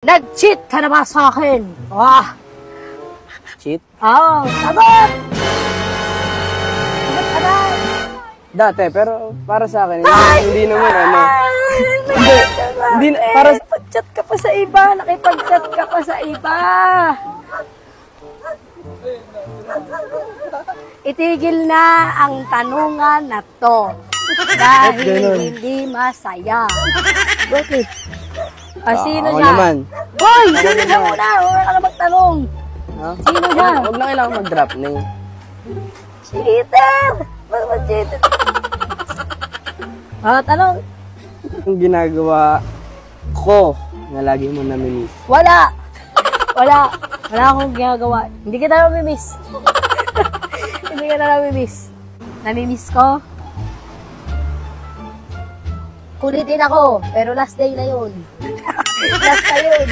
Nag-cheat ka na ba sa akin? Ah! Cheat? Oo, sagot! Sagot ka na! Dati, pero para sa akin, Ay! hindi naman ano. Hindi, para sa... Nakipag-chat ka pa sa iba! Nakipag-chat ka pa sa iba! Itigil na ang tanungan na to. Dahil hindi masaya. Bakit? Sino ako siya? naman. Hoy! Sino siya muna? Huwag ka na magtanong. Ha? Sino siya? Huwag na kailangan mag-drop name. Cheater! Bakit ba cheater? Tanong. Yung ginagawa ko na lagi mo namimiss. Wala! Wala akong ginagawa. Hindi kita namimiss. Hindi kita namimiss. Namimiss ko? Kulitin ako, pero last day na yun. Last na yun.